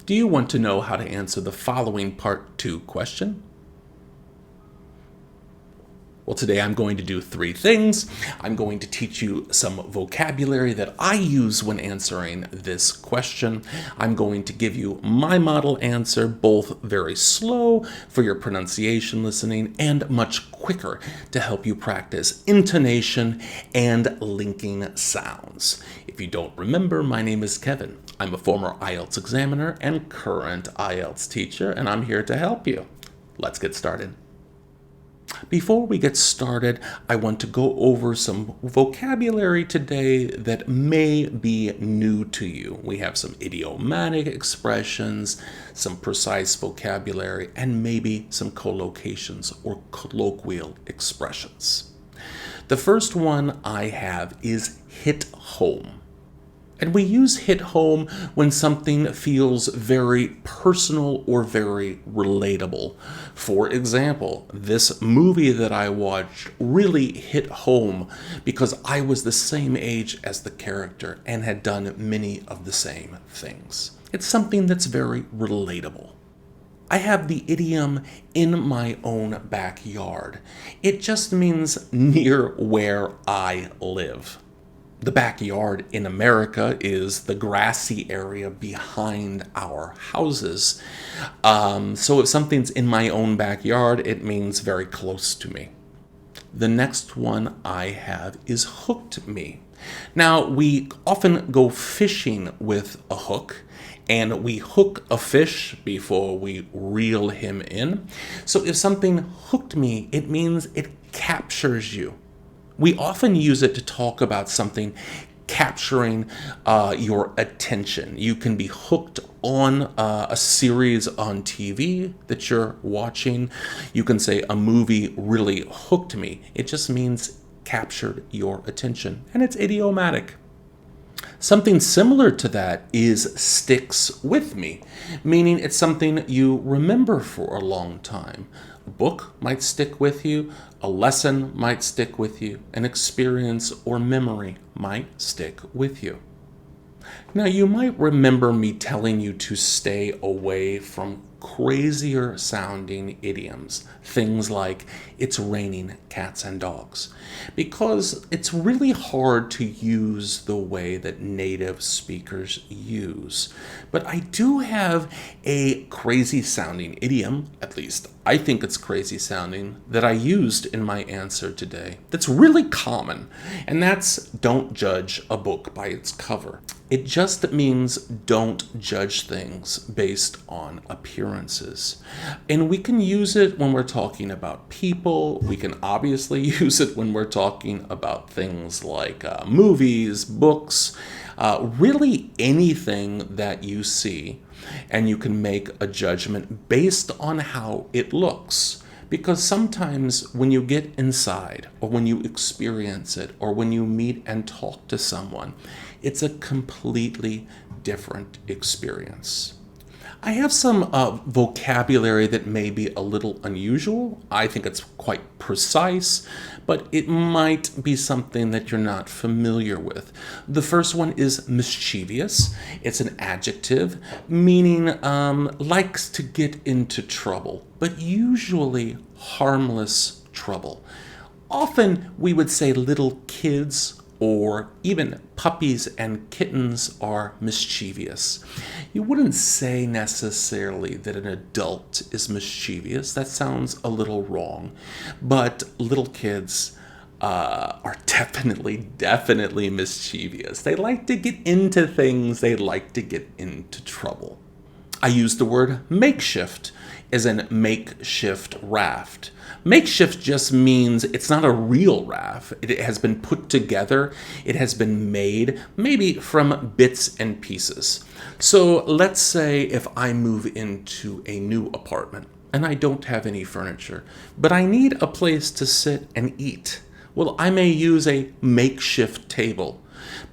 Do you want to know how to answer the following Part 2 question? Well, today I'm going to do 3 things. I'm going to teach you some vocabulary that I use when answering this question. I'm going to give you my model answer, both very slow for your pronunciation listening and much quicker to help you practice intonation and linking sounds. If you don't remember, my name is Kevin. I'm a former IELTS examiner and current IELTS teacher, and I'm here to help you. Let's get started. Before we get started, I want to go over some vocabulary today that may be new to you. We have some idiomatic expressions, some precise vocabulary, and maybe some collocations or colloquial expressions. The first one I have is hit home. And we use hit home when something feels very personal or very relatable. For example, this movie that I watched really hit home because I was the same age as the character and had done many of the same things. It's something that's very relatable. I have the idiom in my own backyard. It just means near where I live. The backyard in America is the grassy area behind our houses. So if something's in my own backyard, it means very close to me. The next one I have is hooked me. Now, we often go fishing with a hook, and we hook a fish before we reel him in. So if something hooked me, it means it captures you. We often use it to talk about something capturing your attention. You can be hooked on a series on TV that you're watching. You can say a movie really hooked me. It just means captured your attention, and it's idiomatic. Something similar to that is sticks with me, meaning it's something you remember for a long time. A book might stick with you, a lesson might stick with you, an experience or memory might stick with you. Now, you might remember me telling you to stay away from crazier sounding idioms, things like it's raining cats and dogs, because it's really hard to use the way that native speakers use. But I do have a crazy sounding idiom, at least I think it's crazy sounding, that I used in my answer today that's really common, and that's don't judge a book by its cover. It just means don't judge things based on appearances. And we can use it when we're talking about people. We can obviously use it when we're talking about things like movies, books, really anything that you see. And you can make a judgment based on how it looks. Because sometimes when you get inside, or when you experience it, or when you meet and talk to someone, it's a completely different experience. I have some vocabulary that may be a little unusual. I think it's quite precise, but it might be something that you're not familiar with. The first one is mischievous. It's an adjective meaning likes to get into trouble, but usually harmless trouble. Often we would say little kids or even puppies and kittens are mischievous. You wouldn't say necessarily that an adult is mischievous. That sounds a little wrong. But little kids are definitely mischievous. They like to get into things. They like to get into trouble. I use the word makeshift as in makeshift raft. Makeshift just means it's not a real raft. It has been put together. It has been made maybe from bits and pieces. So let's say if I move into a new apartment and I don't have any furniture, but I need a place to sit and eat. Well, I may use a makeshift table.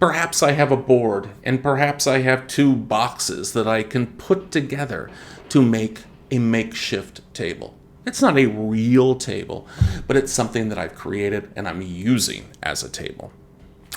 Perhaps I have a board, and perhaps I have 2 boxes that I can put together to make a makeshift table. It's not a real table, but it's something that I've created and I'm using as a table.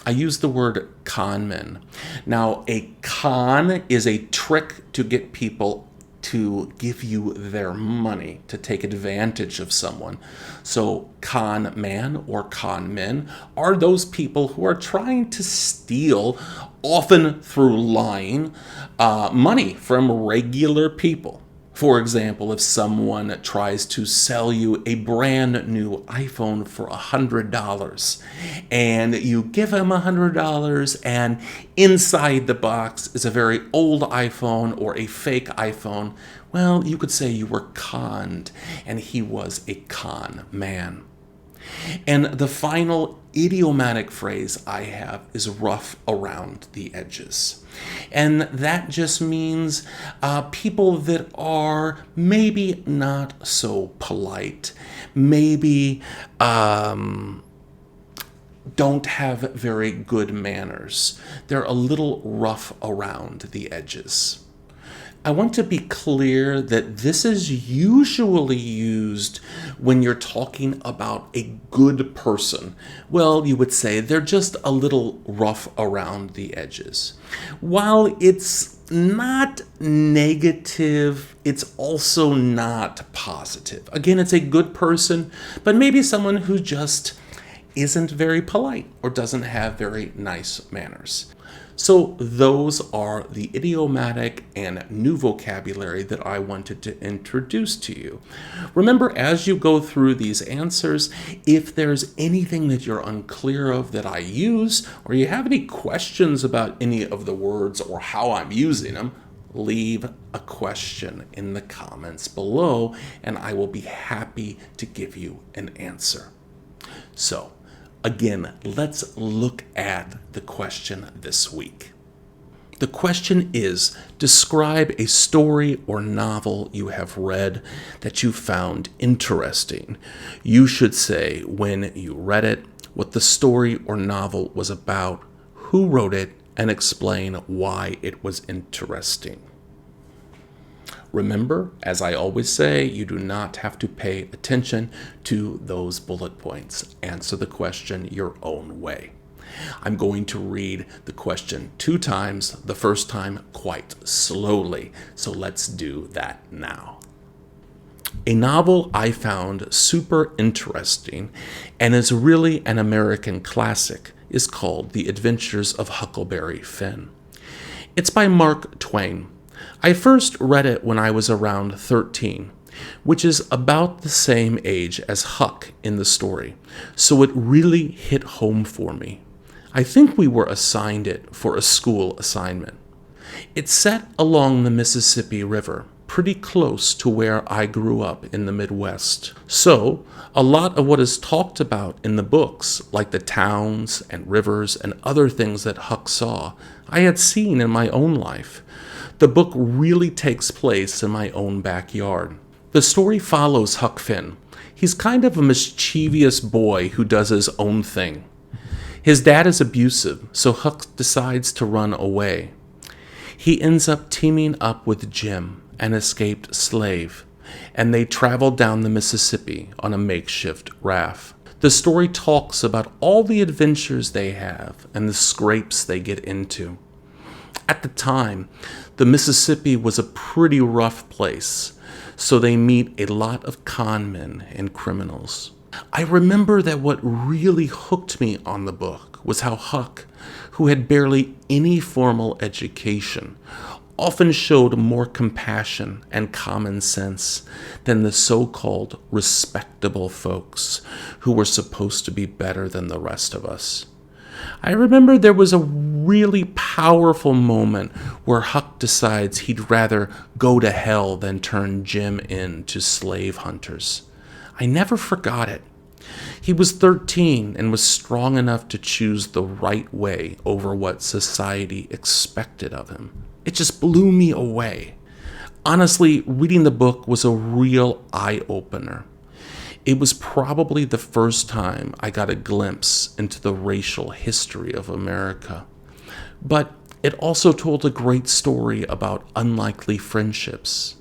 I use the word conman. Now, a con is a trick to get people to give you their money, to take advantage of someone. So con man or con men are those people who are trying to steal, often through lying, money from regular people. For example, if someone tries to sell you a brand new iPhone for $100 and you give him $100 and inside the box is a very old iPhone or a fake iPhone, well, you could say you were conned and he was a con man. And the final idiomatic phrase I have is rough around the edges. And that just means people that are maybe not so polite, maybe don't have very good manners. They're a little rough around the edges. I want to be clear that this is usually used when you're talking about a good person. Well, you would say they're just a little rough around the edges. While it's not negative, it's also not positive. Again, it's a good person, but maybe someone who just isn't very polite or doesn't have very nice manners. So those are the idiomatic and new vocabulary that I wanted to introduce to you. Remember, as you go through these answers, if there's anything that you're unclear of that I use, or you have any questions about any of the words or how I'm using them, leave a question in the comments below, and I will be happy to give you an answer. So, again, let's look at the question this week. The question is, describe a story or novel you have read that you found interesting. You should say when you read it, what the story or novel was about, who wrote it, and explain why it was interesting. Remember, as I always say, you do not have to pay attention to those bullet points. Answer the question your own way. I'm going to read the question 2 times, the first time quite slowly. So let's do that now. A novel I found super interesting and is really an American classic is called The Adventures of Huckleberry Finn. It's by Mark Twain. I first read it when I was around 13, which is about the same age as Huck in the story, so it really hit home for me. I think we were assigned it for a school assignment. It's set along the Mississippi River, pretty close to where I grew up in the Midwest. So, a lot of what is talked about in the books, like the towns and rivers and other things that Huck saw, I had seen in my own life. The book really takes place in my own backyard. The story follows Huck Finn. He's kind of a mischievous boy who does his own thing. His dad is abusive, so Huck decides to run away. He ends up teaming up with Jim, an escaped slave, and they travel down the Mississippi on a makeshift raft. The story talks about all the adventures they have and the scrapes they get into. At the time, the Mississippi was a pretty rough place, so they meet a lot of con men and criminals. I remember that what really hooked me on the book was how Huck, who had barely any formal education, often showed more compassion and common sense than the so-called respectable folks who were supposed to be better than the rest of us. I remember there was a really powerful moment where Huck decides he'd rather go to hell than turn Jim in to slave hunters. I never forgot it. He was 13 and was strong enough to choose the right way over what society expected of him. It just blew me away. Honestly, reading the book was a real eye-opener. It was probably the first time I got a glimpse into the racial history of America. But it also told a great story about unlikely friendships.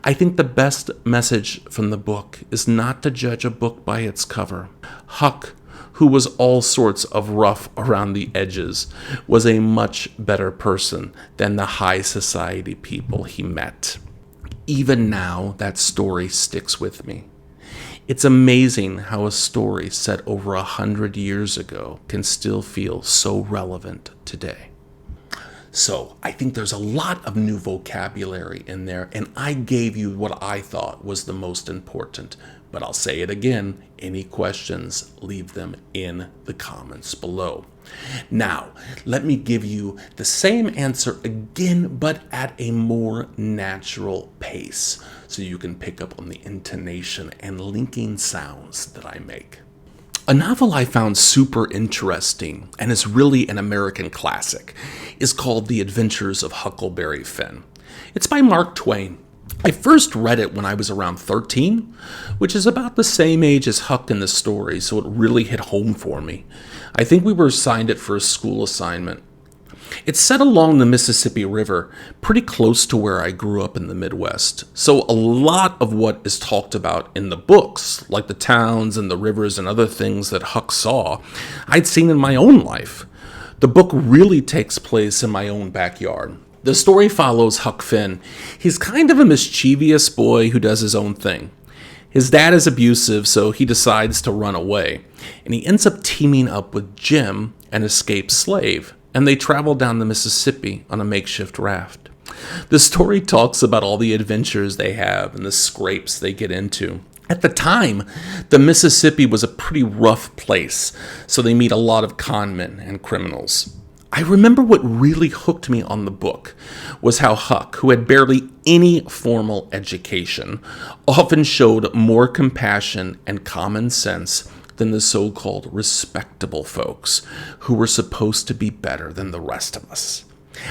I think the best message from the book is not to judge a book by its cover. Huck, who was all sorts of rough around the edges, was a much better person than the high society people he met. Even now, that story sticks with me. It's amazing how a story set over 100 years ago can still feel so relevant today. So I think there's a lot of new vocabulary in there, and I gave you what I thought was the most important. But I'll say it again, any questions, leave them in the comments below. Now, let me give you the same answer again, but at a more natural pace, so you can pick up on the intonation and linking sounds that I make. A novel I found super interesting, and is really an American classic, is called The Adventures of Huckleberry Finn. It's by Mark Twain. I first read it when I was around 13, which is about the same age as Huck in the story, so it really hit home for me. I think we were assigned it for a school assignment. It's set along the Mississippi River, pretty close to where I grew up in the Midwest. So a lot of what is talked about in the books, like the towns and the rivers and other things that Huck saw, I'd seen in my own life. The book really takes place in my own backyard. The story follows Huck Finn. He's kind of a mischievous boy who does his own thing. His dad is abusive, so he decides to run away. And he ends up teaming up with Jim, an escaped slave, and they travel down the Mississippi on a makeshift raft. The story talks about all the adventures they have and the scrapes they get into. At the time, the Mississippi was a pretty rough place, so they meet a lot of conmen and criminals. I remember what really hooked me on the book was how Huck, who had barely any formal education, often showed more compassion and common sense than the so-called respectable folks who were supposed to be better than the rest of us.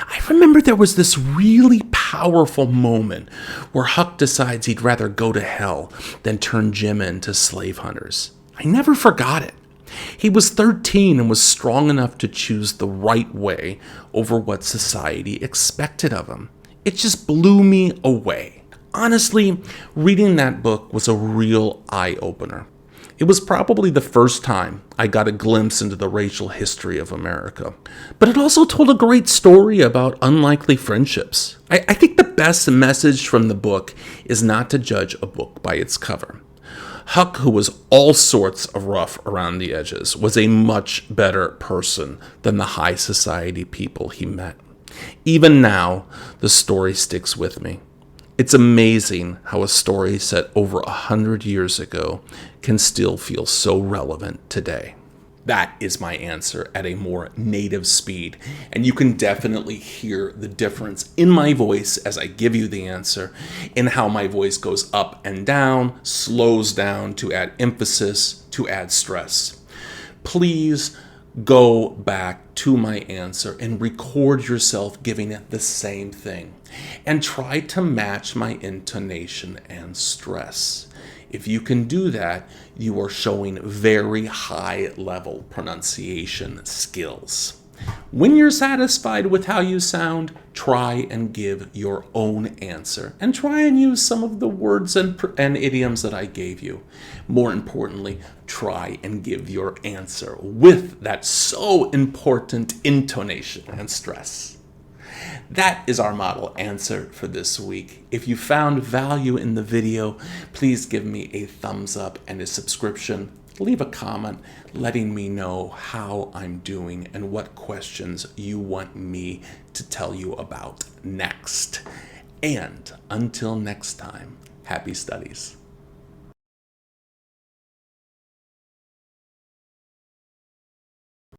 I remember there was this really powerful moment where Huck decides he'd rather go to hell than turn Jim into slave hunters. I never forgot it. He was 13 and was strong enough to choose the right way over what society expected of him. It just blew me away. Honestly, reading that book was a real eye-opener. It was probably the first time I got a glimpse into the racial history of America. But it also told a great story about unlikely friendships. I think the best message from the book is not to judge a book by its cover. Huck, who was all sorts of rough around the edges, was a much better person than the high society people he met. Even now, the story sticks with me. It's amazing how a story set over 100 years ago can still feel so relevant today. That is my answer at a more native speed, and you can definitely hear the difference in my voice as I give you the answer, in how my voice goes up and down, slows down to add emphasis, to add stress. Please go back to my answer and record yourself giving it the same thing, and try to match my intonation and stress. If you can do that, you are showing very high level pronunciation skills. When you're satisfied with how you sound, try and give your own answer and try and use some of the words and idioms that I gave you. More importantly, try and give your answer with that so important intonation and stress. That is our model answer for this week. If you found value in the video, please give me a thumbs up and a subscription. Leave a comment letting me know how I'm doing and what questions you want me to tell you about next. And until next time, happy studies.